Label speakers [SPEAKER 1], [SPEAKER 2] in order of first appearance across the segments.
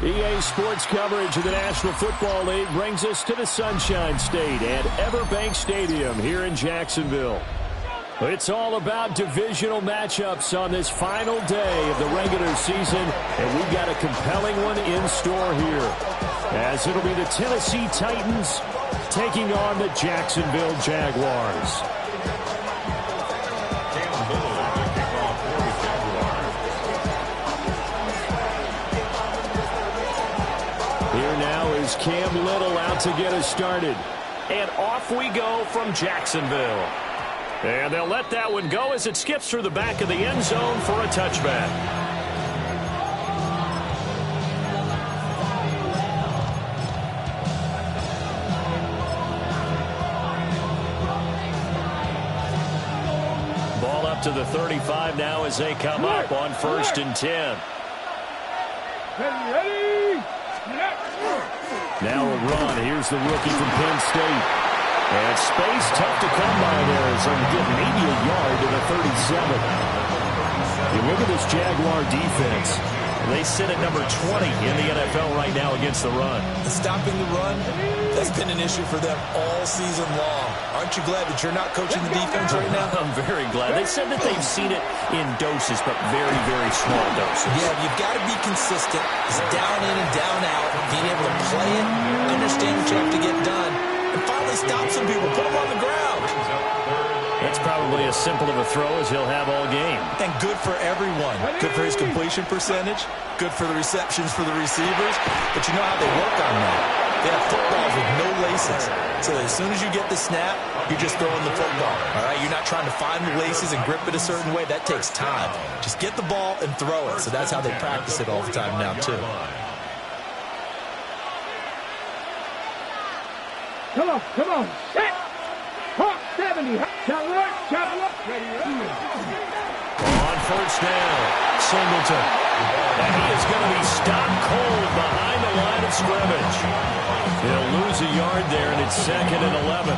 [SPEAKER 1] EA Sports coverage of the National Football League brings us to the Sunshine State at Everbank Stadium here in Jacksonville. It's all about divisional matchups on this final day of the regular season, and we've got a compelling one in store here, as it'll be the Tennessee Titans taking on the Jacksonville Jaguars. Here now is Cam Little out to get us started. And off we go from Jacksonville. And they'll let that one go as it skips through the back of the end zone for a touchback. Ball up to the 35 now as they come up on 1st and 10.
[SPEAKER 2] Ready?
[SPEAKER 1] Now a run. Here's the rookie from Penn State. And space tough to come by there as they'll get maybe a yard to the 37. You look at this Jaguar defense. They sit at number 20 in the NFL right now against the run.
[SPEAKER 3] Stopping the run, that's been an issue for them all season long. Aren't you glad that you're not coaching the defense right now?
[SPEAKER 1] I'm very glad. They said that they've seen it in doses, but very, very small doses.
[SPEAKER 3] Yeah, you've got to be consistent. It's down in and down out. Being able to play it, understand what you have to get done, and finally stop some people, put them on the ground.
[SPEAKER 1] That's probably as simple of a throw as he'll have all game.
[SPEAKER 3] And good for everyone. Good for his completion percentage. Good for the receptions for the receivers. But you know how they work on that. They have footballs with no laces. So as soon as you get the snap, you're just throwing the football. All right, you're not trying to find the laces and grip it a certain way. That takes time. Just get the ball and throw it. So that's how they practice it all the time now, too.
[SPEAKER 2] Come on. Set. Hawk 70. Travel up. Ready.
[SPEAKER 1] On 1st down, Singleton. And he is going to be stopped cold behind the line of scrimmage. He'll lose a yard there, and it's 2nd and 11.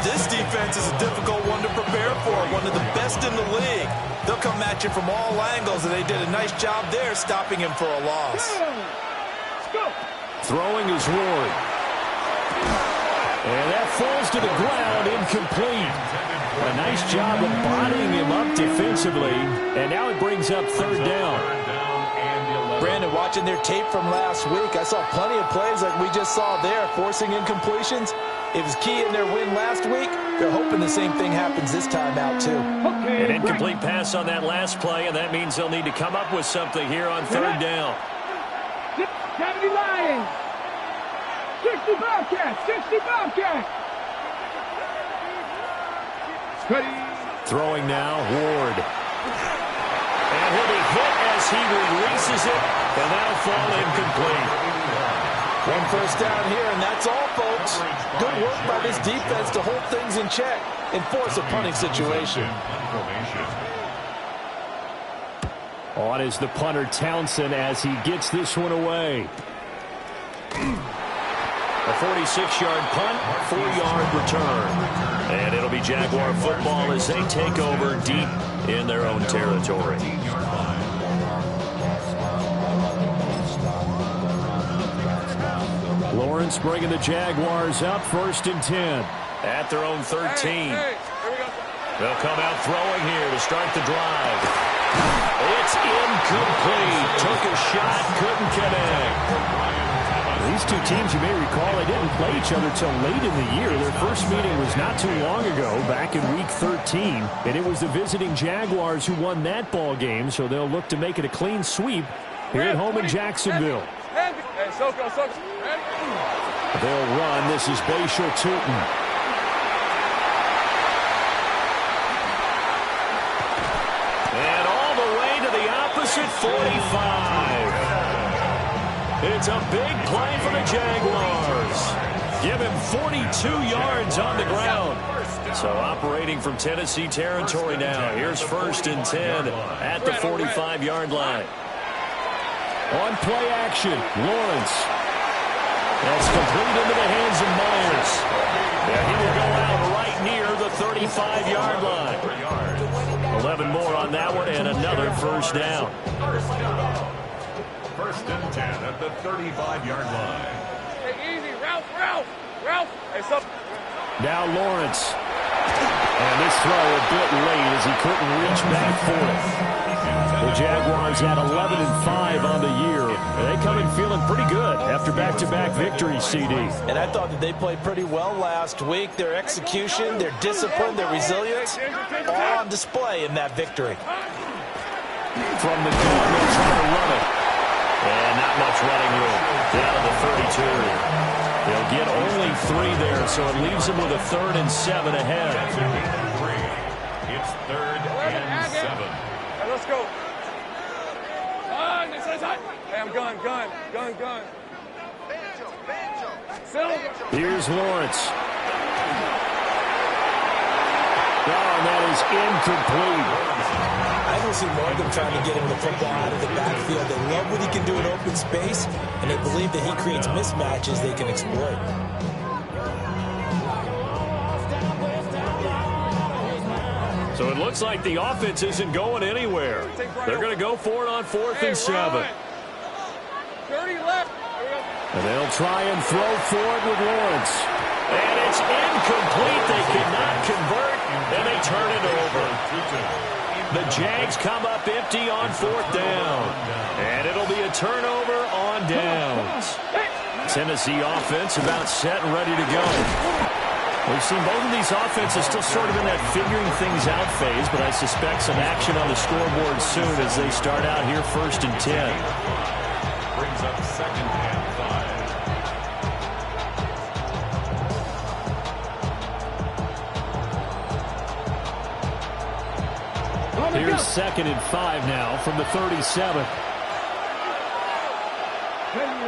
[SPEAKER 3] This defense is a difficult one to prepare for, one of the best in the league. They'll come at you from all angles, and they did a nice job there stopping him for a loss.
[SPEAKER 2] Let's go.
[SPEAKER 1] Throwing is Ward. And that falls to the ground, incomplete. A nice job of bodying him up defensively, and now it brings up 3rd down.
[SPEAKER 3] Brandon, watching their tape from last week, I saw plenty of plays like we just saw there, forcing incompletions. It was key in their win last week. They're hoping the same thing happens this time out, too.
[SPEAKER 1] An incomplete pass on that last play, and that means they'll need to come up with something here on 3rd down.
[SPEAKER 2] 70 Lions. 60 Bobcats. Ready.
[SPEAKER 1] Throwing now, Ward. And he'll be hit as he releases it, and that'll fall incomplete.
[SPEAKER 3] 1 first down here, and that's all, folks. Good work by this defense to hold things in check and force a punting situation.
[SPEAKER 1] On is the punter, Townsend, as he gets this one away. A 46-yard punt, 4-yard return. And it'll be Jaguar football as they take over deep in their own territory. Lawrence bringing the Jaguars up 1st and 10 at their own 13. They'll come out throwing here to start the drive. It's incomplete. Took a shot, couldn't connect. These two teams, you may recall, they didn't play each other till late in the year. Their first meeting was not too long ago, back in Week 13. And it was the visiting Jaguars who won that ball game, so they'll look to make it a clean sweep here at home in Jacksonville. They'll run. This is Bashal Tootin. And all the way to the opposite 45. It's a big play for the Jaguars. Give him 42 yards on the ground. So operating from Tennessee territory now. Here's 1st and 10 at the 45-yard line. On play action, Lawrence. That's complete into the hands of Myers. And he will go out right near the 35-yard line. 11 more on that one and another 1st down.
[SPEAKER 4] First and 10 at the 35-yard line.
[SPEAKER 2] Hey, easy. Ralph. Hey, stop.
[SPEAKER 1] Now Lawrence. And this throw a bit late as he couldn't reach back for it. The Jaguars at 11-5 on the year. They come in feeling pretty good after back-to-back victories, CD.
[SPEAKER 3] And I thought that they played pretty well last week. Their execution, their discipline, their resilience, all on display in that victory.
[SPEAKER 1] From the gun, they'll try to run it. And not much running room. Down to the 32. They'll get only 3 there, so it leaves them with a 3rd and 7 ahead.
[SPEAKER 4] It's 3rd and 7.
[SPEAKER 2] Hey, let's go. Hey, I'm gun.
[SPEAKER 1] Here's Lawrence. Oh, and that is incomplete.
[SPEAKER 3] I don't see more of them trying to get him the football out of the backfield. They love what he can do in open space, and they believe that he creates mismatches they can exploit.
[SPEAKER 1] So it looks like the offense isn't going anywhere. They're going to go for it on 4th and 7.
[SPEAKER 2] 30 left.
[SPEAKER 1] And they'll try and throw for it with Lawrence. And it's incomplete. They cannot convert, and they turn it over. The Jags come up empty on 4th down. And it'll be a turnover on downs. Tennessee offense about set and ready to go. We've seen both of these offenses still sort of in that figuring things out phase, but I suspect some action on the scoreboard soon as they start out here 1st and 10.
[SPEAKER 4] Brings up 2nd and 5.
[SPEAKER 1] Here's 2nd and 5 now from the 37.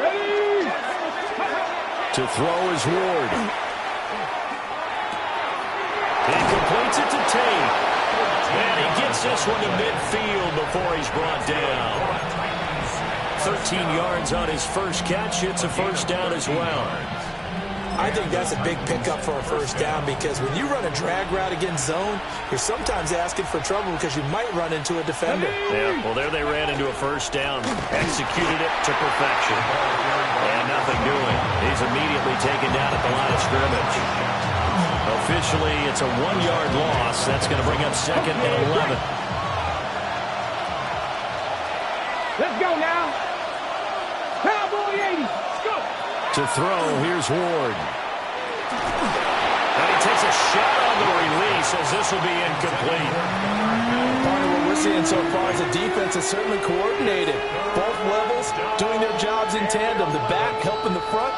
[SPEAKER 2] Ready?
[SPEAKER 1] To throw is Ward. He completes it to Tate. And he gets this one to midfield before he's brought down. 13 yards on his first catch. It's a 1st down as well.
[SPEAKER 3] I think that's a big pickup for a 1st down because when you run a drag route against zone, you're sometimes asking for trouble because you might run into a defender.
[SPEAKER 1] Yeah, well, there they ran into a 1st down. Executed it to perfection. And nothing doing. He's immediately taken down at the line of scrimmage. Officially, it's a 1-yard loss. That's going to bring up 2nd and 11.
[SPEAKER 2] Let's go now. Cowboy 80. Let's go.
[SPEAKER 1] To throw, here's Ward. And he takes a shot on the release as this will be incomplete.
[SPEAKER 3] Part of what we're seeing so far is the defense is certainly coordinated. Both levels doing their jobs in tandem. The back helping the front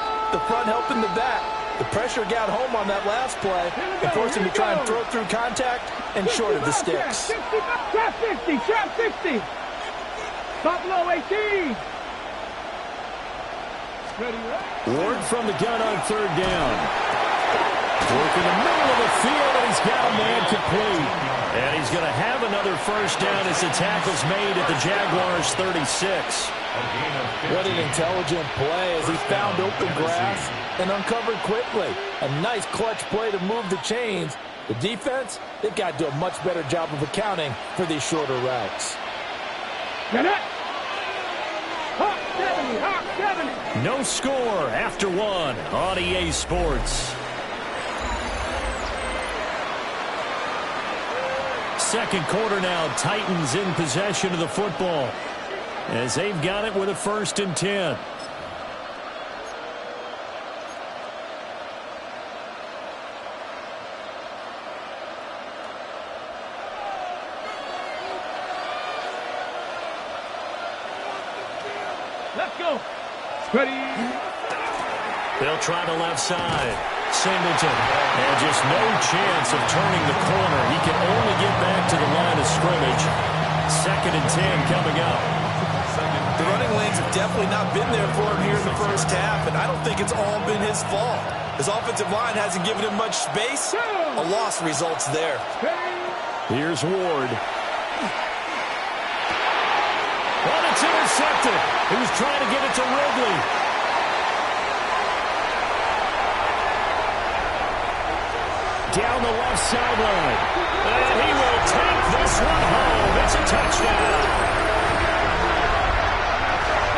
[SPEAKER 3] helping the back. The pressure got home on that last play and forced him to try and throw through contact and short of the sticks.
[SPEAKER 2] Trap 60, trap 60. Buffalo 18.
[SPEAKER 1] Ward from the gun on 3rd down. Working the middle of the field, and he's got a man complete. And he's going to have another 1st down as the tackle's made at the Jaguars' 36.
[SPEAKER 3] What an intelligent play as he found open grass and uncovered quickly. A nice clutch play to move the chains. The defense, they've got to do a much better job of accounting for these shorter routes.
[SPEAKER 2] Get it. Hawk 70, Hawk 70.
[SPEAKER 1] No score after 1 on EA Sports. 2nd quarter now, Titans in possession of the football as they've got it with a 1st and 10.
[SPEAKER 2] Let's go. Ready.
[SPEAKER 1] They'll try the left side. Singleton. And just no chance of turning the corner. He can only get back to the line of scrimmage. 2nd and 10 coming up.
[SPEAKER 3] The running lanes have definitely not been there for him here in the 1st half, and I don't think it's all been his fault. His offensive line hasn't given him much space. A loss results there.
[SPEAKER 1] Here's Ward. Well, it's intercepted. He was trying to get it to Ridley. Down the left sideline. And he will take this one home. It's a touchdown.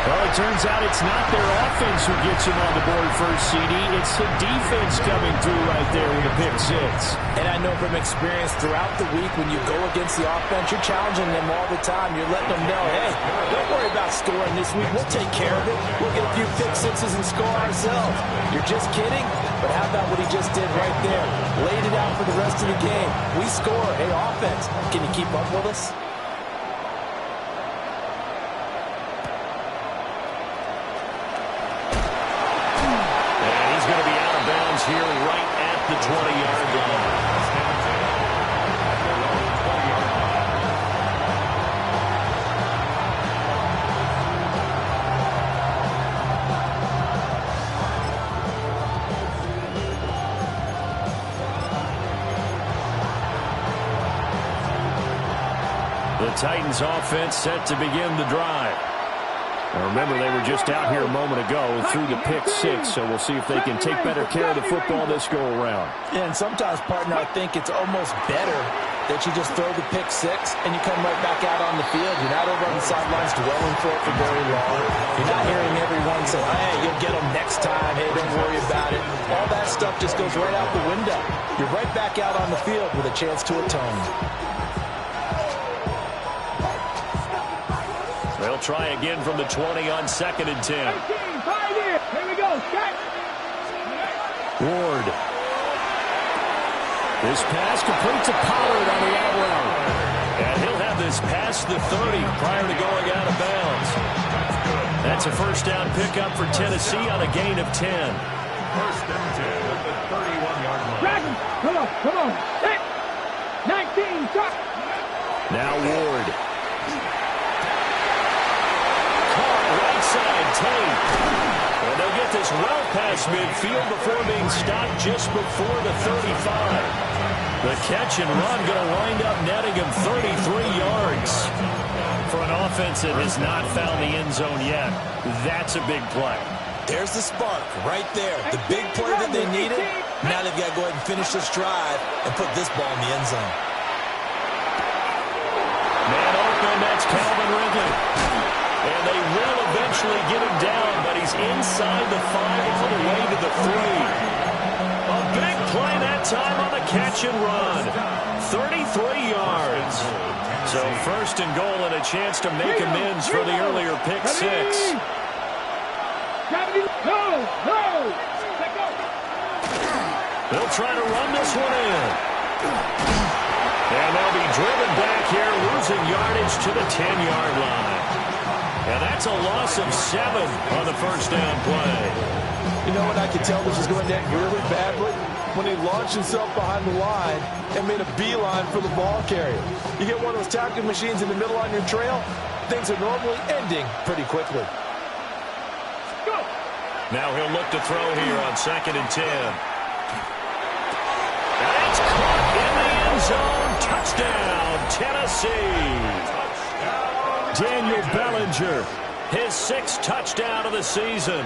[SPEAKER 1] Well, it turns out it's not their offense who gets them on the board first, CD. It's the defense coming through right there with a pick six.
[SPEAKER 5] And I know from experience throughout the week when you go against the offense, you're challenging them all the time. You're letting them know, hey, don't worry about scoring this week. We'll take care of it. We'll get a few pick sixes and score ourselves. You're just kidding? But how about what he just did right there? Laid it out for the rest of the game. We score. Hey, offense, can you keep up with us?
[SPEAKER 1] Here right at the 20-yard line. The Titans offense set to begin the drive. Now remember, they were just out here a moment ago through the pick six, so we'll see if they can take better care of the football this go-around.
[SPEAKER 5] Yeah, and sometimes, partner, I think it's almost better that you just throw the pick six and you come right back out on the field. You're not over on the sidelines dwelling for it for very long. You're not hearing everyone say, hey, you'll get them next time. Hey, don't worry about it. All that stuff just goes right out the window. You're right back out on the field with a chance to atone.
[SPEAKER 1] They'll try again from the 20 on 2nd and 10.
[SPEAKER 2] Here we go. Check.
[SPEAKER 1] Ward. This pass complete to Pollard on the out route. And he'll have this past the 30 prior to going out of bounds. That's a first down pickup for Tennessee on a gain of 10.
[SPEAKER 4] First and 10 at the 31-yard line.
[SPEAKER 2] Come on. Set. 19, shot.
[SPEAKER 1] Now Ward. Right side, Tate. And they'll get this well past midfield before being stopped just before the 35. The catch and run going to wind up netting him 33 yards. For an offense that has not found the end zone yet, that's a big play.
[SPEAKER 3] There's the spark right there. The big play that they needed. Now they've got to go ahead and finish this drive and put this ball in the end zone.
[SPEAKER 1] Man open, that's Calvin Ridley. And they will eventually get him down, but he's inside the 5 all the way to the 3. A big play that time on the catch and run. 33 yards. So first and goal and a chance to make amends for the earlier pick six. They'll try to run this one in. And they'll be driven back here, losing yardage to the 10-yard line. And that's a loss of 7 on the first down play.
[SPEAKER 6] You know what, I could tell this was going to end really badly when he launched himself behind the line and made a beeline for the ball carrier. You get one of those tackling machines in the middle on your trail, things are normally ending pretty quickly.
[SPEAKER 2] Go.
[SPEAKER 1] Now he'll look to throw here on 2nd and 10. And it's caught in the end zone. Touchdown, Tennessee. Daniel Bellinger, his 6th touchdown of the season.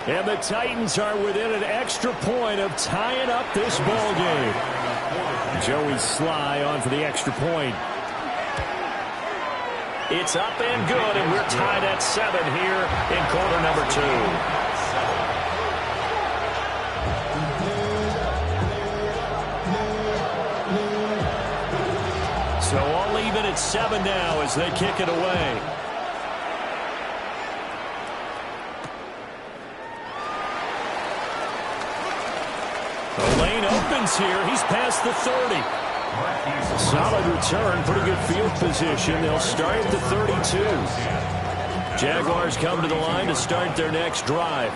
[SPEAKER 1] And the Titans are within an extra point of tying up this ball game. Joey Sly on for the extra point. It's up and good, and we're tied at 7 here in quarter number 2. So all even at 7 now as they kick it away. The lane opens here. He's past the 30. Solid return. Pretty good field position. They'll start at the 32. Jaguars come to the line to start their next drive.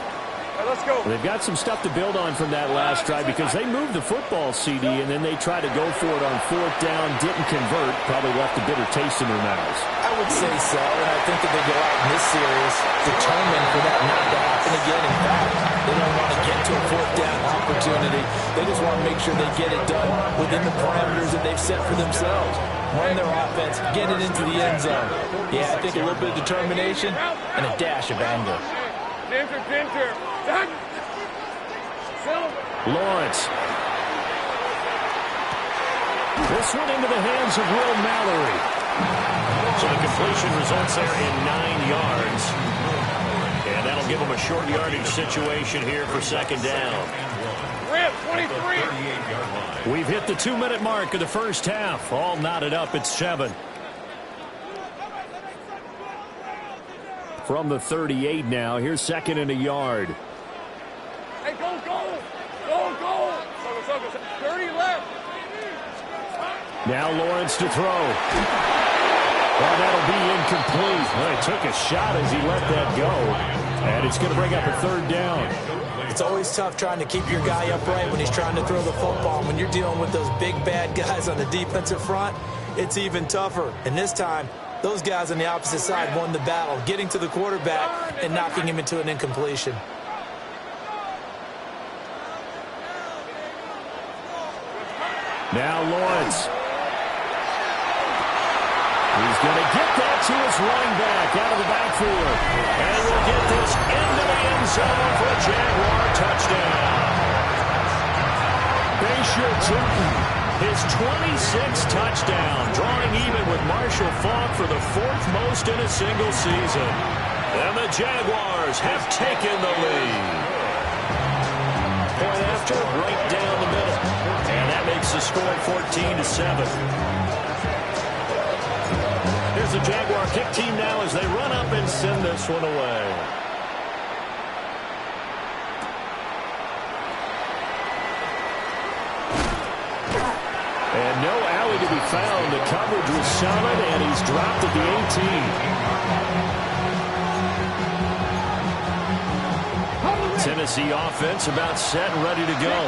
[SPEAKER 2] Let's go.
[SPEAKER 1] They've got some stuff to build on from that last drive because they moved the football, CD, and then they tried to go for it on 4th down, didn't convert, probably left a bitter taste in their mouths.
[SPEAKER 5] I would say so, and I think that they go out in this series determined for that not to happen again. In fact, they don't want to get to a 4th down opportunity. They just want to make sure they get it done within the parameters that they've set for themselves. Run their offense, get it into the end zone. Yeah, I think a little bit of determination and a dash of anger.
[SPEAKER 2] Dinter.
[SPEAKER 1] Lawrence. This one into the hands of Will Mallory. So the completion results there in 9 yards. give them a short yardage situation here for second down.
[SPEAKER 2] Rip, 23.
[SPEAKER 1] We've hit the 2-minute mark of the first half. All knotted up at 7. From the 38 now, here's second and a yard.
[SPEAKER 2] Hey, go, go. Go, go. 30 left.
[SPEAKER 1] Now Lawrence to throw. Well, that'll be incomplete. Well, he took a shot as he let that go. And it's going to bring up a third down.
[SPEAKER 5] It's always tough trying to keep your guy upright when he's trying to throw the football. When you're dealing with those big, bad guys on the defensive front, it's even tougher. And this time, those guys on the opposite side won the battle, getting to the quarterback and knocking him into an incompletion.
[SPEAKER 1] Now Lawrence. He's going to get that to his running back out of the backfield. And we'll get this into the end zone for a Jaguar touchdown. Bashir Turton, his 26th touchdown, drawing even with Marshall Faulk for the 4th most in a single season. And the Jaguars have taken the lead. Point after, right down the middle. And that makes the score 14-7. Here's the Jaguar kick team now as they run up and send this one away. And no alley to be found. The coverage was solid, and he's dropped at the 18. Tennessee offense about set and ready to go.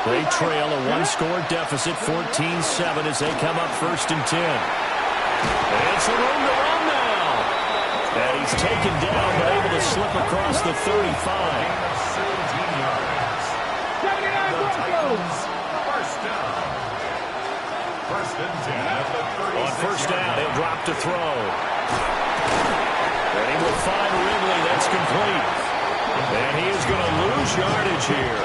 [SPEAKER 1] They trail a one-score deficit, 14-7, as they come up 1st and 10. It's a room to run now. And he's taken down, but able to slip across the 35.
[SPEAKER 2] 79 Broncos.
[SPEAKER 4] First down. 1st and 10 at the 36.
[SPEAKER 1] On 1st down, he'll drop to throw. And he will find Ridley. That's complete. And he is going to lose yardage here.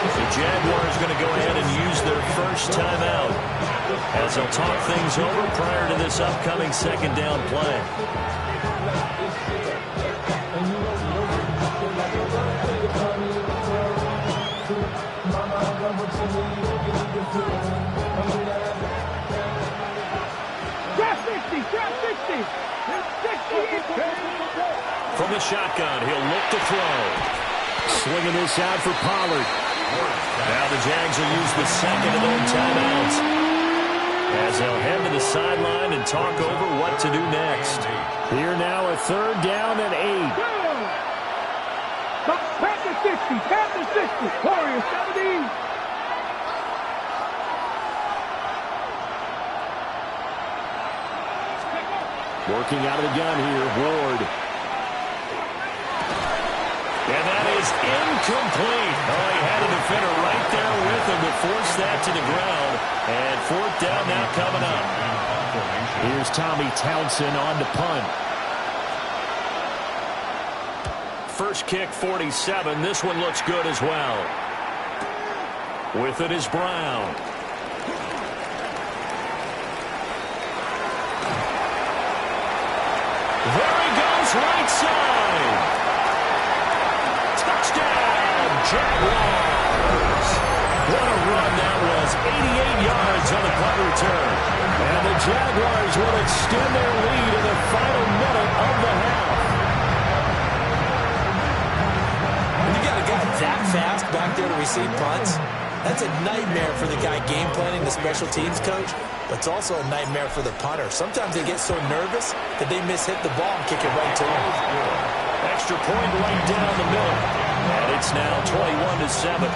[SPEAKER 1] The Jaguars going to go ahead and use their first timeout as they'll talk things over prior to this upcoming second down play.
[SPEAKER 2] Drop 60.
[SPEAKER 1] From the shotgun, he'll look to throw. Swinging this out for Pollard. Now the Jags will use the second of their timeouts as they'll head to the sideline and talk over what to do next. Here now a 3rd down and 8.
[SPEAKER 2] Panther 60. Panther 60. Warriors 17.
[SPEAKER 1] Working out of the gun here, Ward. And that is incomplete. Oh, he had a defender right there with him to force that to the ground. And 4th down now coming up. Here's Tommy Townsend on to punt. First kick, 47. This one looks good as well. With it is Brown. There he goes, right side. Touchdown, Jaguars. What a run that was. 88 yards on the punt return. And the Jaguars will extend their lead in the final minute of the half.
[SPEAKER 5] When you got a guy that fast back there to receive punts, that's a nightmare for the guy game planning, the special teams coach, but it's also a nightmare for the punter. Sometimes they get so nervous that they mishit the ball and kick it right to him.
[SPEAKER 1] Extra point right down the middle. And it's now 21-7.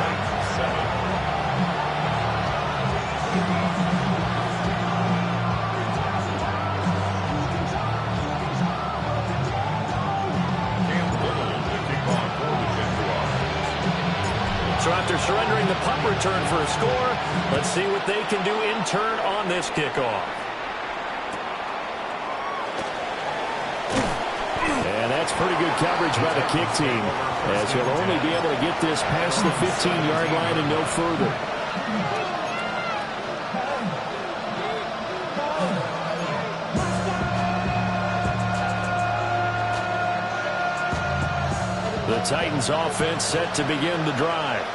[SPEAKER 1] So after surrendering the punt return for a score, let's see what they can do in turn on this kickoff. And that's pretty good coverage by the kick team, as he'll only be able to get this past the 15-yard line and no further. The Titans offense set to begin the drive.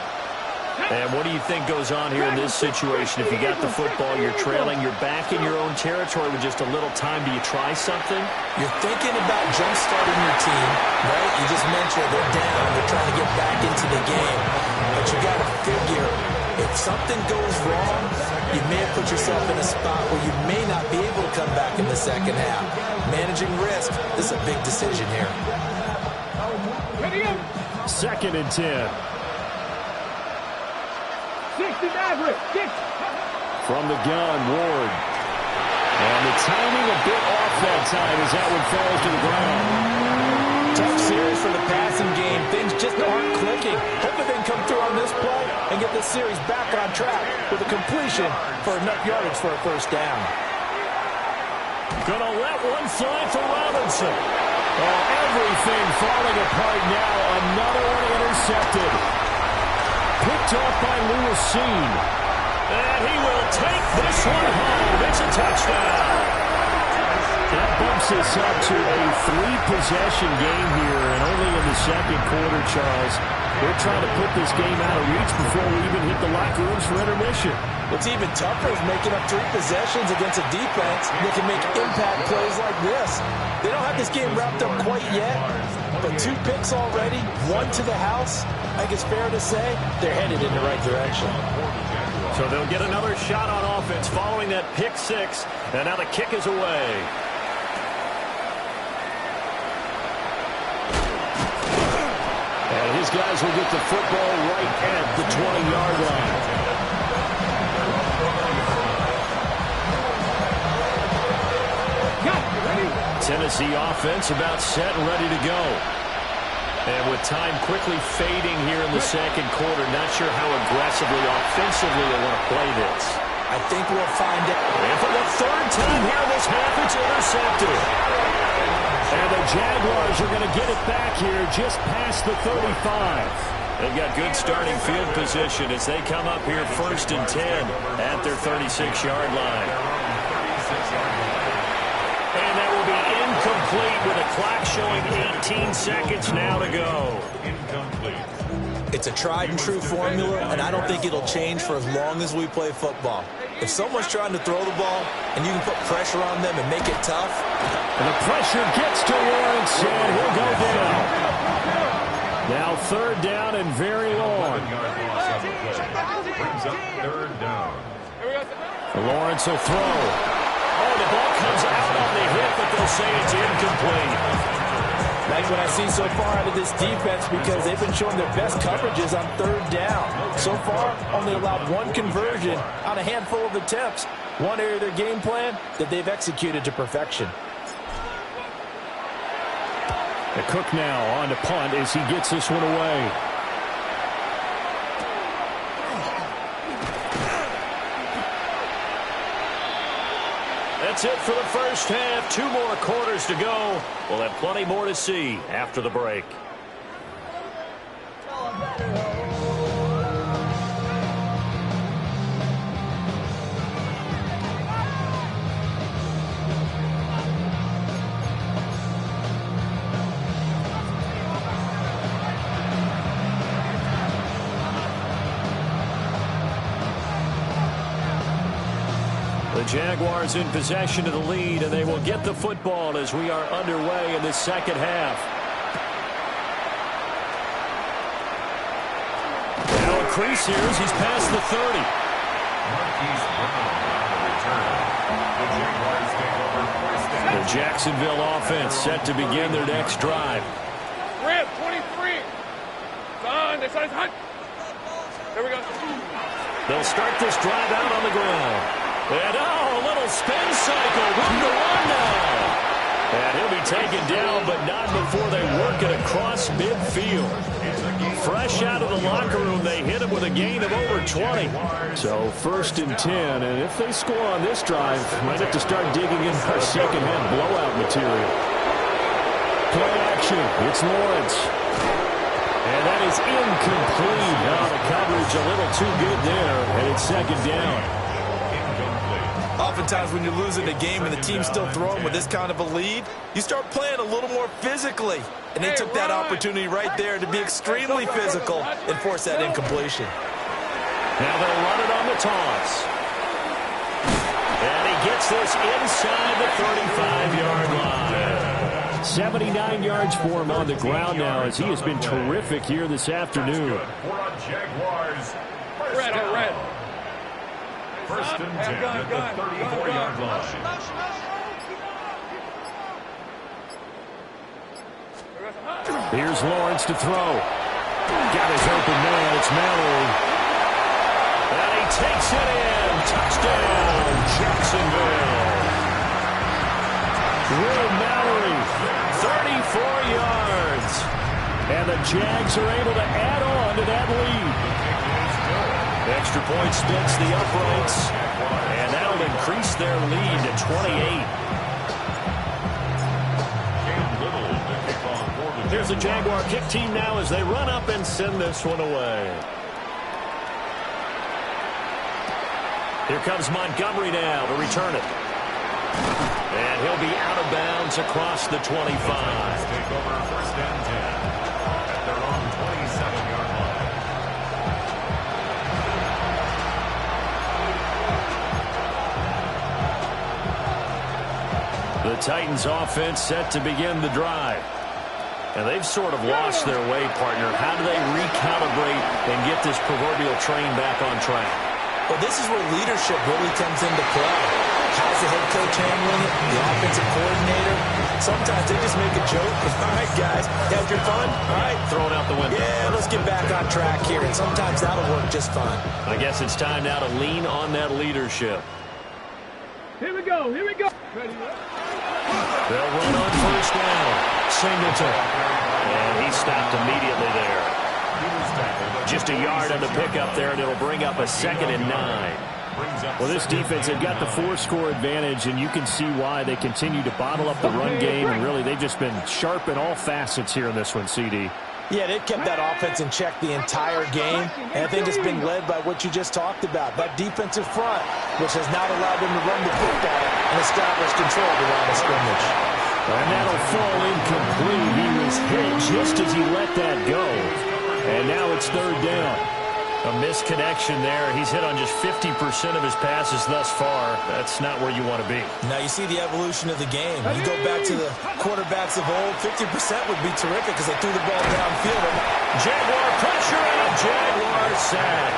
[SPEAKER 1] And what do you think goes on here in this situation? If you got the football, you're trailing, you're back in your own territory with just a little time. Do you try something?
[SPEAKER 5] You're thinking about jump-starting your team, right? You just mentioned they're down. They're trying to get back into the game. But you got to figure, if something goes wrong, you may have put yourself in a spot where you may not be able to come back in the second half. Managing risk, this is a big decision here.
[SPEAKER 1] 2nd and 10.
[SPEAKER 2] 60 Maverick.
[SPEAKER 1] From the gun, Ward. And the timing a bit off that time as that one falls to the ground.
[SPEAKER 5] Tough series for the passing game. Things just aren't clicking. Hopefully they can come through on this play and get this series back on track with a completion for enough yardage for a first down.
[SPEAKER 1] Gonna let one fly for Robinson. Oh, everything falling apart now. Another one intercepted. Picked off by Lewis. And he will take this one home. It's a touchdown. That bumps us up to a 3-possession game here, and only in the second quarter, Charles. We're trying to put this game out of reach before we even hit the locker rooms for intermission.
[SPEAKER 5] What's even tougher is making up 3 possessions against a defense that can make impact plays like this. They don't have this game wrapped up quite yet, but 2 picks already, 1 to the house. I think it's fair to say they're headed in the right direction.
[SPEAKER 1] So they'll get another shot on offense following that pick 6, and now the kick is away. And his guys will get the football right at the 20-yard line. Tennessee offense about set and ready to go. And with time quickly fading here in the second quarter, not sure how aggressively, offensively they want to play this.
[SPEAKER 5] I think we'll find it.
[SPEAKER 1] And for the 3rd time here in this half, it's intercepted. And the Jaguars are going to get it back here just past the 35. They've got good starting field position as they come up here 1st and 10 at their 36-yard line. And that will be incomplete with a clock showing 18 seconds now to go. Incomplete.
[SPEAKER 5] It's a tried-and-true formula, and I don't think it'll change for as long as we play football. If someone's trying to throw the ball and you can put pressure on them and make it tough.
[SPEAKER 1] And the pressure gets to Lawrence, and he'll go down. Now 3rd down and very long.
[SPEAKER 4] Brings up 3rd down.
[SPEAKER 1] Lawrence will throw. Oh, the ball comes out on the hit, but they'll say it's incomplete.
[SPEAKER 5] Like what I see so far out of this defense, because they've been showing their best coverages on 3rd down. So far, only allowed 1 conversion on a handful of attempts. One area of their game plan that they've executed to perfection.
[SPEAKER 1] The Cook now on to punt as he gets this one away. That's it for the first half. 2 more quarters to go. We'll have plenty more to see after the break. The Jaguars in possession of the lead, and they will get the football as we are underway in the second half. Now a crease here as he's past the 30. The Jacksonville offense set to begin their next drive.
[SPEAKER 2] Rip, 23. It's on. There we go.
[SPEAKER 1] They'll start this drive out on the ground. And a little spin cycle. 1 to 1 now. And he'll be taken down, but not before they work it across midfield. Fresh out of the locker room, they hit him with a gain of over 20. So 1st and 10, and if they score on this drive, might have to start digging in for second-hand blowout material. Play action. It's Lawrence. And that is incomplete. Now the coverage a little too good there, and it's 2nd down.
[SPEAKER 5] Oftentimes when you're losing a game and the team's still throwing with this kind of a lead, you start playing a little more physically.
[SPEAKER 3] And they took that opportunity right there to be extremely physical and force that incompletion.
[SPEAKER 1] Now they'll run it on the toss. And he gets this inside the 35-yard line. 79 yards for him on the ground now, as he has been terrific here this afternoon.
[SPEAKER 4] Red. First and 10 at the 34-yard line.
[SPEAKER 1] Here's Lawrence to throw. Got his open man. It's Mallory. And he takes it in. Touchdown, Jacksonville. Will Mallory, 34 yards. And the Jags are able to add on to that lead. Extra point spins the uprights. And that'll increase their lead to 28. Here's the Jaguar kick team now as they run up and send this one away. Here comes Montgomery now to return it. And he'll be out of bounds across the 25.
[SPEAKER 4] Take over first and 10 at their own 27-yard
[SPEAKER 1] The
[SPEAKER 4] line.
[SPEAKER 1] Titans offense set to begin the drive. And they've sort of lost their way, partner. How do they recalibrate and get this proverbial train back on track?
[SPEAKER 5] Well, this is where leadership really comes into play. How's the head coach handling it? The offensive coordinator? Sometimes they just make a joke. All right, guys, had your fun? All right.
[SPEAKER 1] Throw it out the window.
[SPEAKER 5] Yeah, let's get back on track here. And sometimes that'll work just fine.
[SPEAKER 1] I guess it's time now to lean on that leadership.
[SPEAKER 2] Here we go. Ready?
[SPEAKER 1] They'll run on first down. Singleton. And he stopped immediately there. Just a yard on the pickup there, and it'll bring up a 2nd and 9. Well, this defense, they've got the 4-score advantage, and you can see why they continue to bottle up the run game, and really they've just been sharp in all facets here in this one, CD.
[SPEAKER 5] Yeah, they've kept that offense in check the entire game, and I think it's been led by what you just talked about, that defensive front, which has not allowed them to run the football and establish control of the line of scrimmage.
[SPEAKER 1] And that'll fall incomplete. He was hit just as he let that go. And now it's 3rd down. A misconnection there. He's hit on just 50% of his passes thus far. That's not where you want to be.
[SPEAKER 5] Now you see the evolution of the game. You go back to the quarterbacks of old, 50% would be terrific because they threw the ball downfield.
[SPEAKER 1] Jaguar pressure and a Jaguar sack.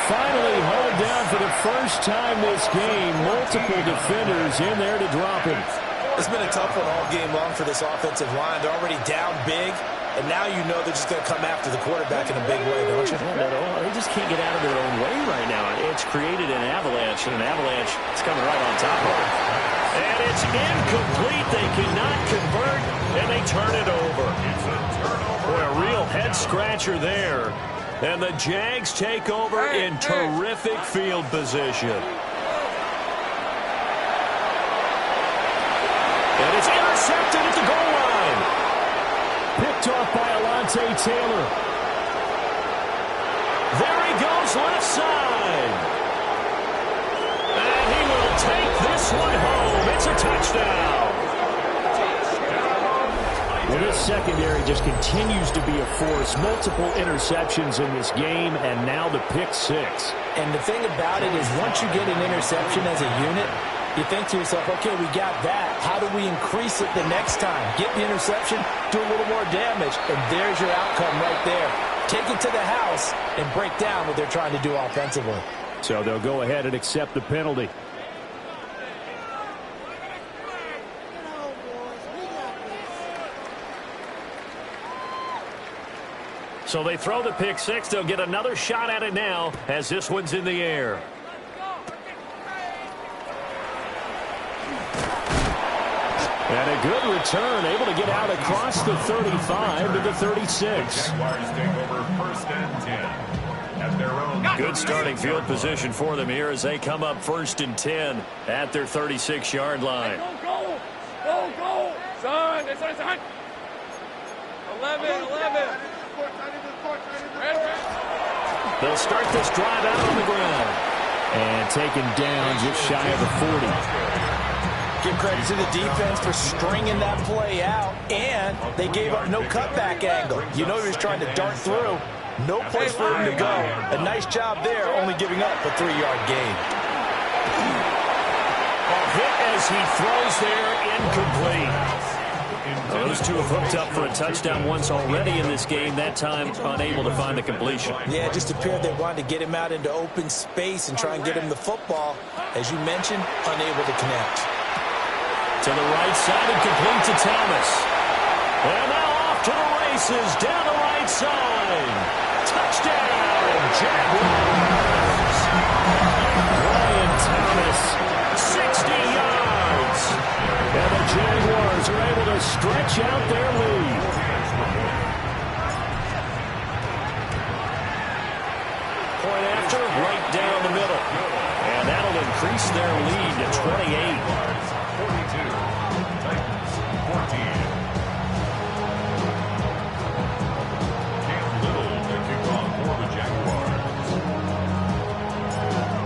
[SPEAKER 1] Finally hauled down for the first time this game. Multiple defenders in there to drop him.
[SPEAKER 5] It's been a tough one all game long for this offensive line. They're already down big, and now you know they're just going to come after the quarterback in a big way, don't you?
[SPEAKER 1] They just can't get out of their own way right now. It's created an avalanche, and an avalanche is coming right on top of it. And it's incomplete. They cannot convert, and they turn it over. Boy, a real head-scratcher there. And the Jags take over in terrific field position. And it's intercepted at the goal line. Picked off by Alontae Taylor. There he goes left side. And he will take this one home. It's a touchdown. Well, this secondary just continues to be a force. Multiple interceptions in this game, and now the pick 6.
[SPEAKER 5] And the thing about it is once you get an interception as a unit, you think to yourself, okay, we got that. How do we increase it the next time? Get the interception, do a little more damage, and there's your outcome right there. Take it to the house and break down what they're trying to do offensively.
[SPEAKER 1] So they'll go ahead and accept the penalty. So they throw the pick 6. They'll get another shot at it now as this one's in the air. And a good return, able to get out across the 35 to the 36.
[SPEAKER 4] Jaguars take over first and 10 at their own.
[SPEAKER 1] Good starting field position for them here as they come up 1st and 10 at their 36-yard line.
[SPEAKER 2] Go, son. That's what it's on. 11.
[SPEAKER 1] They'll start this drive out on the ground. And taken down just shy of the 40.
[SPEAKER 5] Give credit to the defense for stringing that play out, and they gave up no cutback angle. You know he was trying to dart through. No place for him to go. A nice job there, only giving up a 3-yard gain.
[SPEAKER 1] A hit as he throws there, incomplete. Those two have hooked up for a touchdown once already in this game, that time unable to find the completion.
[SPEAKER 5] Yeah, it just appeared they wanted to get him out into open space and try and get him the football. As you mentioned, unable to connect.
[SPEAKER 1] To the right side and complete to Thomas. And now off to the races, down the right side. Touchdown, Jaguars. Brian Thomas, 60 yards. And the Jaguars are able to stretch out their lead. Point after, right down the middle. And that'll increase their lead to 28.
[SPEAKER 4] 42. Titans 14. Cam Little to kick off for the Jaguars.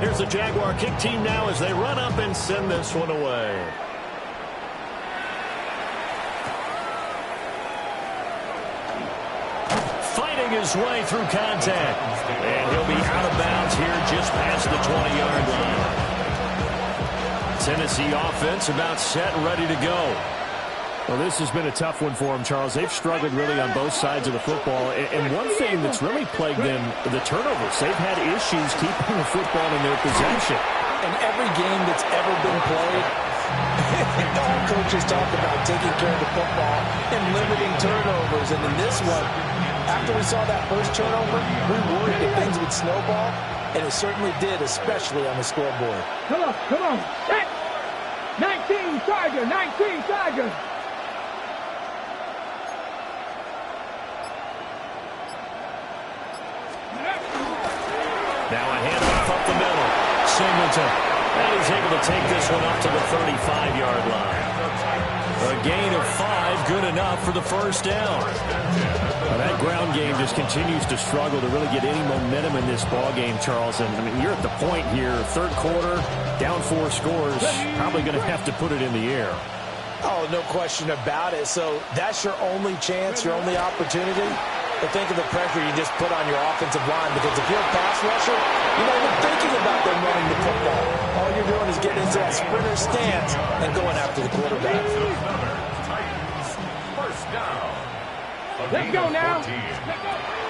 [SPEAKER 1] Here's the Jaguar kick team now as they run up and send this one away. Fighting his way through contact. And he'll be out of bounds here just past the 20-yard line. Tennessee offense about set and ready to go.
[SPEAKER 7] Well, this has been a tough one for them, Charles. They've struggled really on both sides of the football. And one thing that's really plagued them, the turnovers. They've had issues keeping the football in their possession.
[SPEAKER 5] In every game that's ever been played, all coaches talk about taking care of the football and limiting turnovers. And in this one, after we saw that first turnover, we worried that things would snowball, and it certainly did, especially on the scoreboard.
[SPEAKER 2] Come on, come on. 19 Chargers, 19 Chargers.
[SPEAKER 1] Now a handoff up the middle. Singleton. And he's able to take this one up to the 35-yard line. A gain of 5, good enough for the first down.
[SPEAKER 7] Well, that ground game just continues to struggle to really get any momentum in this ball game, Charles. And I mean, you're at the point here, third quarter, down 4 scores, probably going to have to put it in the air.
[SPEAKER 5] Oh, no question about it. So that's your only chance, your only opportunity. But think of the pressure you just put on your offensive line, because if you're a pass rusher, you're not even thinking about them running the football. All you're doing is getting into that sprinter stance and going after the quarterback.
[SPEAKER 4] First down.
[SPEAKER 2] Let's go now.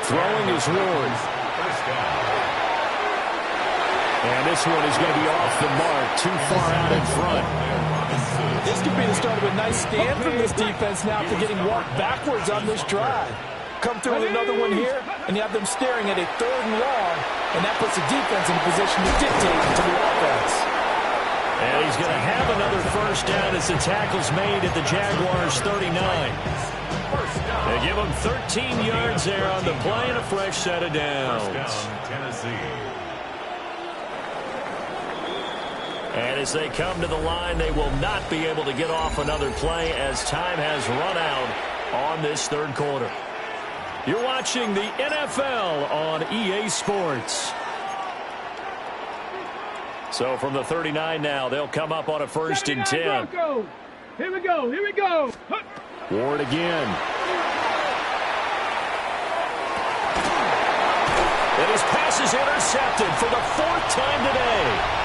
[SPEAKER 1] Throwing is Ward.
[SPEAKER 4] First down.
[SPEAKER 1] And this one is going to be off the mark, too far out in front.
[SPEAKER 5] This could be the start of a nice stand from this defense now after getting walked backwards on this drive. Come through with another one here, and you have them staring at a 3rd and long, and that puts the defense in a position to dictate to the offense.
[SPEAKER 1] And he's going to have another first down as the tackle's made at the Jaguars' 39. They give him 13 yards there on the play and a fresh set of downs.
[SPEAKER 4] First down, Tennessee.
[SPEAKER 1] And as they come to the line, they will not be able to get off another play as time has run out on this third quarter. You're watching the NFL on EA Sports. So from the 39 now, they'll come up on a 1st and 10.
[SPEAKER 2] Here we go, here we go.
[SPEAKER 1] Ward again. And his pass is intercepted for the 4th time today.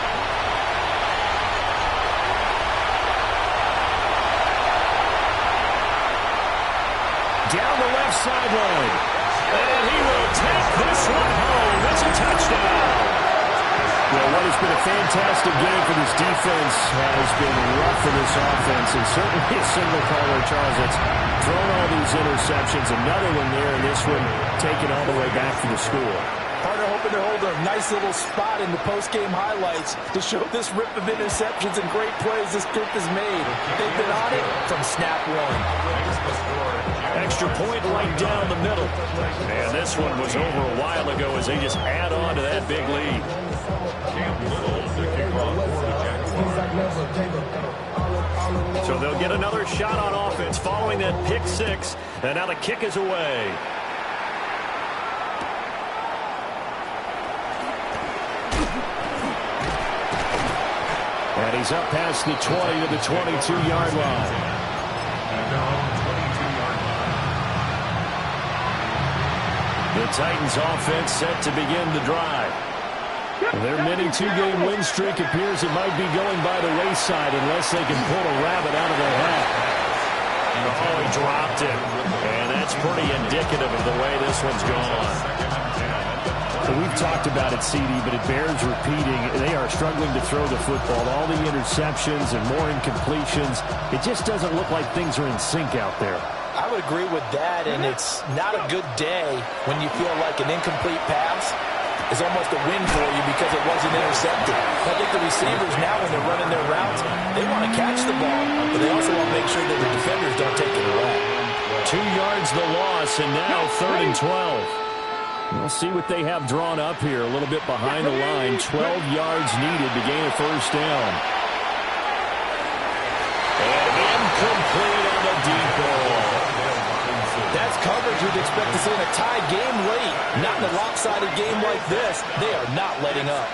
[SPEAKER 1] Down the left sideline. And he will take this one home. It's a touchdown.
[SPEAKER 7] Well, what has been a fantastic game for this defense has been rough for this offense, and certainly a single caller, Charles, that's thrown all these interceptions. Another one there, and this one taken all the way back for the score.
[SPEAKER 5] Partner hoping to hold a nice little spot in the post-game highlights to show this rip of interceptions and great plays this group has made. They've been on it from snap one.
[SPEAKER 1] Extra point right down the middle. And this one was over a while ago as they just add on to that big lead. So they'll get another shot on offense following that pick 6. And now the kick is away. And
[SPEAKER 7] And he's up past the 20 to the 22-yard line.
[SPEAKER 4] And now 22-yard line.
[SPEAKER 1] The Titans offense set to begin the drive.
[SPEAKER 7] Their mini two-game win streak appears it might be going by the wayside unless they can pull a rabbit out of their hat.
[SPEAKER 1] Oh, he dropped it. And that's pretty indicative of the way this one's gone.
[SPEAKER 7] So we've talked about it, CD, but it bears repeating. They are struggling to throw the football. All the interceptions and more incompletions. It just doesn't look like things are in sync out there.
[SPEAKER 5] I would agree with that, and it's not a good day when you feel like an incomplete pass is almost a win for you because it wasn't intercepted. I think the receivers now, when they're running their routes, they want to catch the ball, but they also want to make sure that the defenders don't take it away.
[SPEAKER 1] 2 yards the loss, and now 3rd and 12.
[SPEAKER 7] We'll see what they have drawn up here. A little bit behind the line. 12 yards needed to gain a first down.
[SPEAKER 1] And incomplete on the deep ball.
[SPEAKER 5] That's coverage you'd expect to see in a tie game late. Not in a lopsided game like this. They are not letting up.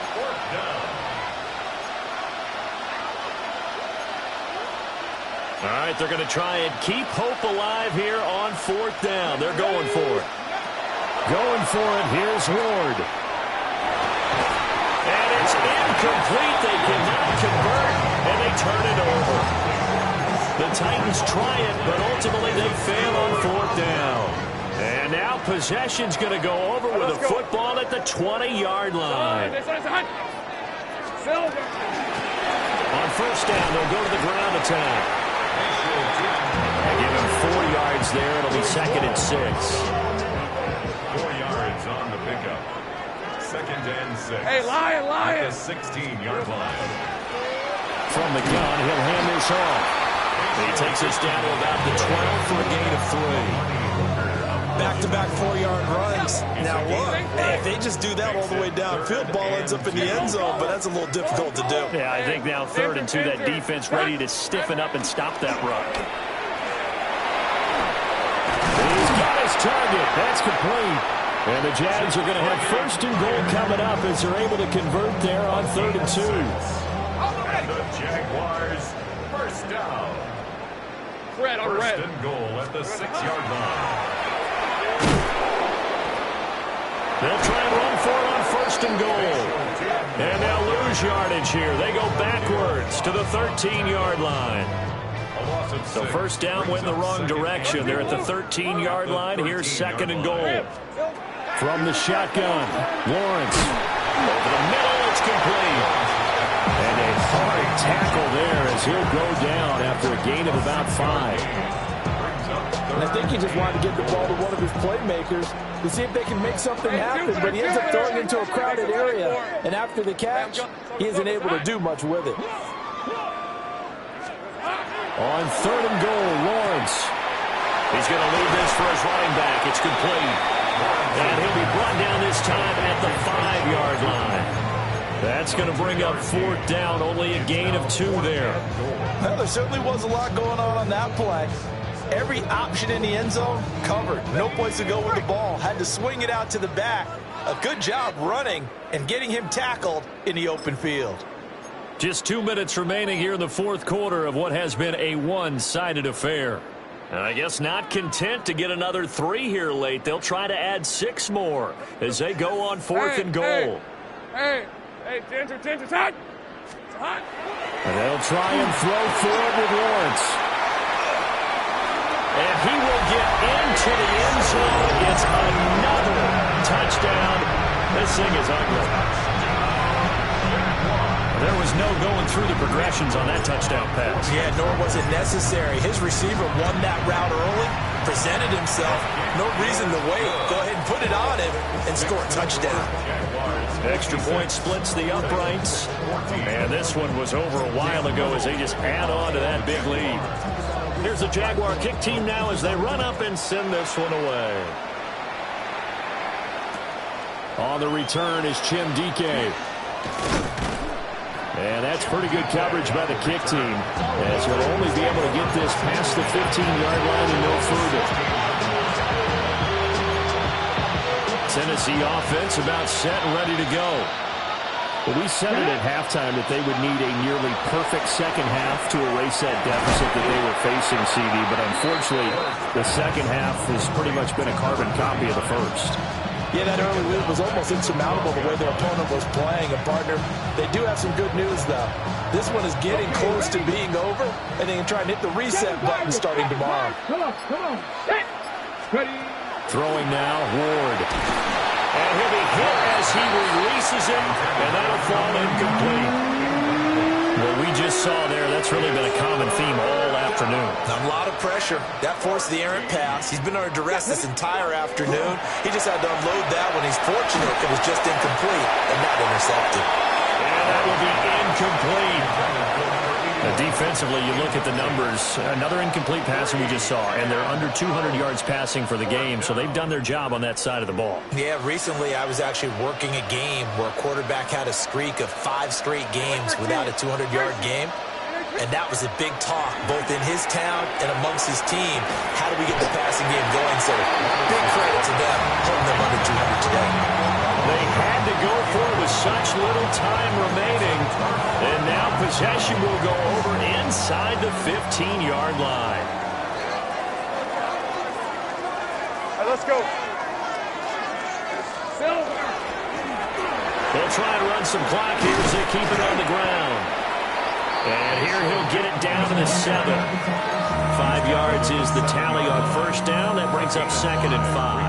[SPEAKER 1] All right, they're going to try and keep hope alive here on 4th down. They're going for it.
[SPEAKER 7] Going for it. Here's Ward.
[SPEAKER 1] And it's incomplete. They cannot convert, and they turn it over. The Titans try it, but ultimately they fail on 4th down. And now possession's going to go over with a football at the 20-yard line. On 1st down, they'll go to the ground attack. And give him 4 yards there. It'll be 2nd and 6.
[SPEAKER 4] 4 yards on the pickup. 2nd and 6.
[SPEAKER 2] Hey, Lion!
[SPEAKER 4] At the 16-yard line.
[SPEAKER 7] From the gun, he'll hand this off.
[SPEAKER 1] He takes us down to about the 12 for a gain of 3.
[SPEAKER 6] Back-to-back 4-yard runs. Now look, if they just do that all the way downfield, ball ends up in the end zone, but that's a little difficult to do.
[SPEAKER 7] Yeah, I think now 3rd and 2, that defense ready to stiffen up and stop that run. He's got his target. That's complete. And the Jags are going to have 1st and goal coming up as they're able to convert there on 3rd and 2.
[SPEAKER 4] And the Jaguars, 1st down. First and goal at the 6-yard line.
[SPEAKER 1] They'll try and run for it on 1st and goal. And they'll lose yardage here. They go backwards to the 13-yard line. So 1st down went the wrong direction. They're at the 13-yard line. Here's 2nd and goal.
[SPEAKER 7] From the shotgun, Lawrence.
[SPEAKER 1] Over the middle, it's complete.
[SPEAKER 7] And a hard tackle there as he'll go down after a gain of about 5.
[SPEAKER 6] And I think he just wanted to get the ball to one of his playmakers to see if they can make something happen, but he ends up throwing into a crowded area. And after the catch, he isn't able to do much with it.
[SPEAKER 7] On 3rd and goal, Lawrence.
[SPEAKER 1] He's going to leave this for his running back. It's complete. And he'll be brought down this time at the 5-yard line. That's going to bring up 4th down. Only a gain of 2 there.
[SPEAKER 6] Well, there certainly was a lot going on that play. Every option in the end zone covered. No place to go with the ball. Had to swing it out to the back. A good job running and getting him tackled in the open field.
[SPEAKER 1] Just 2 minutes remaining here in the 4th quarter of what has been a one-sided affair. And I guess not content to get another 3 here late. They'll try to add 6 more as they go on 4th and goal.
[SPEAKER 2] Hey, Ginger, it's hot. It's hot.
[SPEAKER 7] And they'll try and throw forward with Lawrence.
[SPEAKER 1] And he will get into the end zone. It's another touchdown. This thing is ugly. There was no going through the progressions on that touchdown pass.
[SPEAKER 5] Yeah, nor was it necessary. His receiver won that route early, presented himself. No reason to wait. Go ahead and put it on him and score a touchdown.
[SPEAKER 1] Extra point splits the uprights. And this one was over a while ago as they just add on to that big lead. Here's the Jaguar kick team now as they run up and send this one away.
[SPEAKER 7] On the return is Chim Dike. And that's pretty good coverage by the kick team, as he'll only be able to get this past the 15-yard line and no further. Tennessee offense about set and ready to go. Well, we said it at halftime that they would need a nearly perfect second half to erase that deficit that they were facing, CD. But unfortunately, the second half has pretty much been a carbon copy of the first.
[SPEAKER 6] Yeah, that early lead was almost insurmountable the way their opponent was playing. And, partner, they do have some good news, though. This one is getting close to being over, and they can try and hit the reset button starting tomorrow.
[SPEAKER 2] Come on. Set. Ready.
[SPEAKER 7] Throwing now, Ward.
[SPEAKER 1] And he'll be hit as he releases him, and that'll fall incomplete. What we just saw there, that's really been a common theme all afternoon.
[SPEAKER 5] A lot of pressure. That forced the errant pass. He's been under duress this entire afternoon. He just had to unload that one. He's fortunate it was just incomplete and not intercepted.
[SPEAKER 1] And that will be incomplete. Defensively, you look at the numbers. Another incomplete pass we just saw, and they're under 200 yards passing for the game, so they've done their job on that side of the ball.
[SPEAKER 5] Yeah, recently I was actually working a game where a quarterback had a streak of 5 straight games without a 200-yard game, and that was a big talk both in his town and amongst his team. How do we get the passing game going? So big credit to them holding them under 200 today.
[SPEAKER 1] They had to go for it with such little time remaining. And now possession will go over inside the 15-yard line.
[SPEAKER 2] Right, let's go.
[SPEAKER 1] They'll try and run some clock here as they keep it on the ground. And here he'll get it down to the 7. 5 yards is the tally on first down. That brings up 2nd and 5.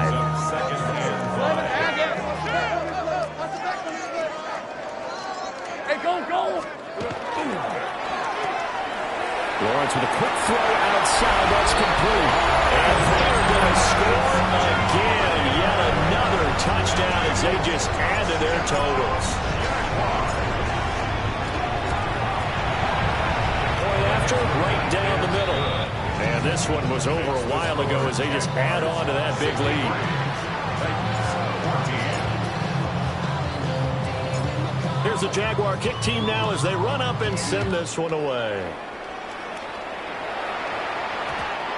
[SPEAKER 7] Lawrence with a quick throw outside. That's complete.
[SPEAKER 1] And they're going to score again. Yet another touchdown as they just add to their totals. Point after, right down the middle. And this one was over a while ago as they just add on to that big lead. Here's the Jaguar kick team now as they run up and send this one away.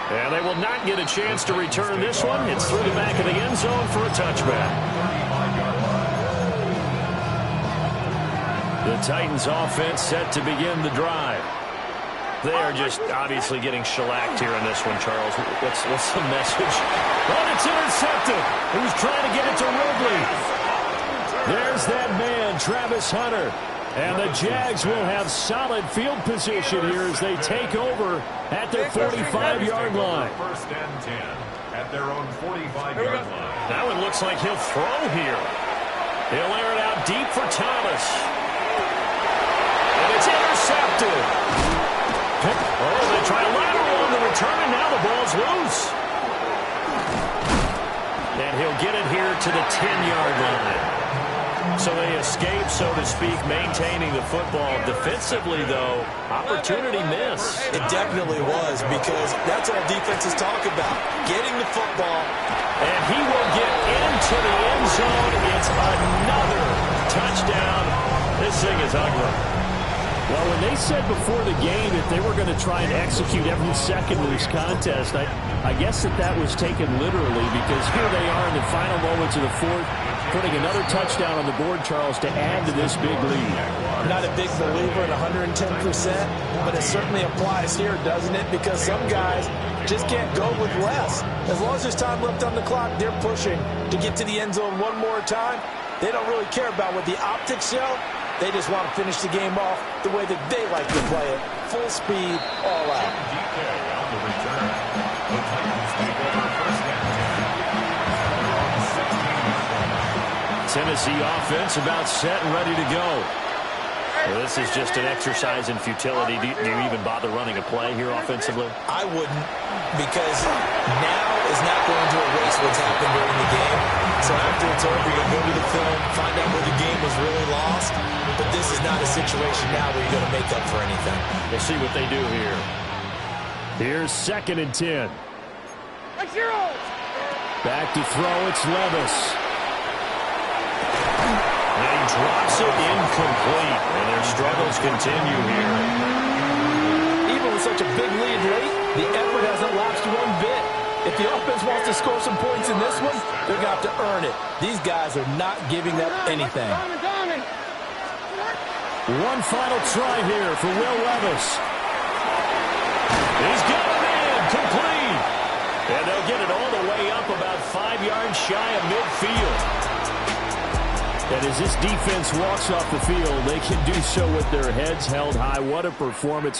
[SPEAKER 1] And they will not get a chance to return this one. It's through the back of the end zone for a touchback. The Titans offense set to begin the drive. They are just obviously getting shellacked here in this one, Charles. What's the message? Oh, it's intercepted. He was trying to get it to Ridley. There's that man, Travis Hunter. And the Jags will have solid field position here as they take over at their 45-yard line.
[SPEAKER 4] First and 10 at their own 45-yard line.
[SPEAKER 1] That one looks like he'll throw here. He'll air it out deep for Thomas. And it's intercepted. Oh, they try lateral on the return, and now the ball's loose. And he'll get it here to the 10-yard line. So they escape, so to speak, maintaining the football. Defensively, though, opportunity miss.
[SPEAKER 5] It definitely was, because that's all defenses talk about, getting the football.
[SPEAKER 1] And he will get into the end zone. It's another touchdown. This thing is ugly.
[SPEAKER 7] Well, when they said before the game that they were going to try and execute every second of this contest, I guess that was taken literally, because here they are in the final moments of the fourth, putting another touchdown on the board, Charles, to add to this big lead.
[SPEAKER 6] I'm not a big believer in 110%, but it certainly applies here, doesn't it? Because some guys just can't go with less. As long as there's time left on the clock, they're pushing to get to the end zone one more time. They don't really care about what the optics show. They just want to finish the game off the way that they like to play it. Full speed, all out.
[SPEAKER 4] DK on the return. The Titans take over first and 10.
[SPEAKER 1] Tennessee offense about set and ready to go. Well, this is just an exercise in futility. Do you even bother running a play here offensively?
[SPEAKER 5] I wouldn't, because now is not going to erase what's happened during the game. So after it's over, you'll go to the film, find out where the game was really lost. But this is not a situation now where you're going to make up for anything.
[SPEAKER 1] We'll see what they do here.
[SPEAKER 7] Here's 2nd and 10.
[SPEAKER 2] Back
[SPEAKER 7] to throw, it's Levis.
[SPEAKER 1] And he drops it incomplete. And their struggles continue here.
[SPEAKER 6] Even with such a big lead late, the effort hasn't lapsed one bit. If the offense wants to score some points in this one, they're going to have to earn it. These guys are not giving up anything.
[SPEAKER 7] One final try here for Will Levis.
[SPEAKER 1] He's got it in, complete. And they'll get it all the way up about 5 yards shy of midfield.
[SPEAKER 7] And as this defense walks off the field, they can do so with their heads held high. What a performance.